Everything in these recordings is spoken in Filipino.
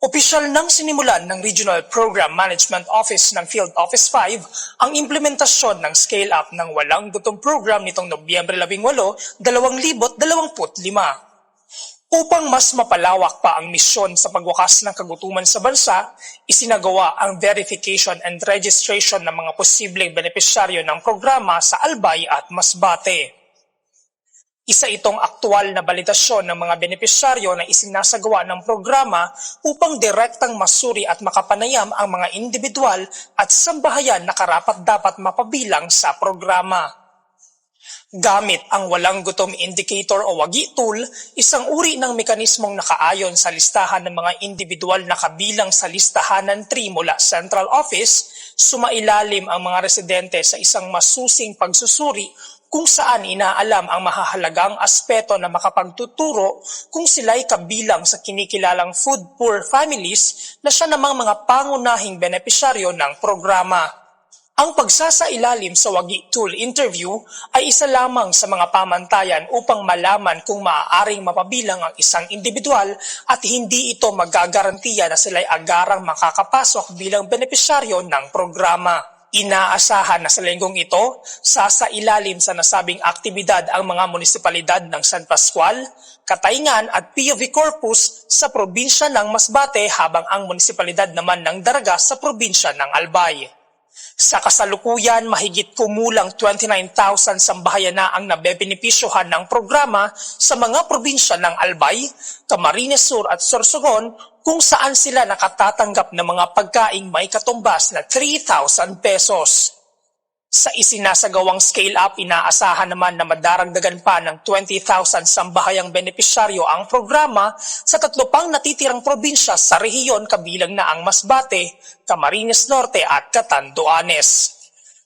Opisyal nang sinimulan ng Regional Program Management Office ng Field Office 5 ang implementasyon ng scale-up ng walang gutong program nitong Nobyembre 18, 2025. Upang mas mapalawak pa ang misyon sa pagwakas ng kagutuman sa bansa, isinagawa ang verification and registration ng mga posibleng benepisyaryo ng programa sa Albay at Masbate. Isa itong aktual na balitasyon ng mga benepisyaryo na isinasagawa ng programa upang direktang masuri at makapanayam ang mga individual at sambahayan na karapat-dapat mapabilang sa programa. Gamit ang walang gutom indicator o WAGI tool, isang uri ng mekanismong nakaayon sa listahan ng mga individual na kabilang sa listahanan 3 mula Central Office, sumailalim ang mga residente sa isang masusing pagsusuri kung saan inaalam ang mahahalagang aspeto na makapagtuturo kung sila'y kabilang sa kinikilalang food poor families na siya namang mga pangunahing benepisyaryo ng programa. Ang pagsasailalim sa WAGI tool interview ay isa lamang sa mga pamantayan upang malaman kung maaaring mapabilang ang isang individual at hindi ito magagarantiya na sila'y agarang makakapasok bilang benepisyaryo ng programa. Inaasahan na sa linggong ito, sasailalim sa nasabing aktibidad ang mga munisipalidad ng San Pascual, Katayngan at POV Corpus sa probinsya ng Masbate habang ang munisipalidad naman ng Daraga sa probinsya ng Albay. Sa kasalukuyan, mahigit kumulang 29,000 sambahayan na ang nabebenepisyohan ng programa sa mga probinsya ng Albay, Camarines Sur at Sorsogon kung saan sila nakatatanggap ng mga pagkaing may katumbas na 3,000 pesos. Sa isinasagawang scale-up, inaasahan naman na madaragdagan pa ng 20,000 sambahayang benepisyaryo ang programa sa 3 pang natitirang probinsya sa rehiyon kabilang na ang Masbate, Camarines Norte at Catanduanes.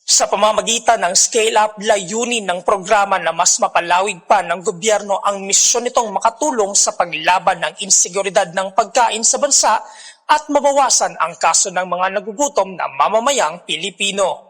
Sa pamamagitan ng scale-up, layunin ng programa na mas mapalawig pa ng gobyerno ang misyon nitong makatulong sa paglaban ng inseguridad ng pagkain sa bansa at mabawasan ang kaso ng mga nagugutom na mamamayang Pilipino.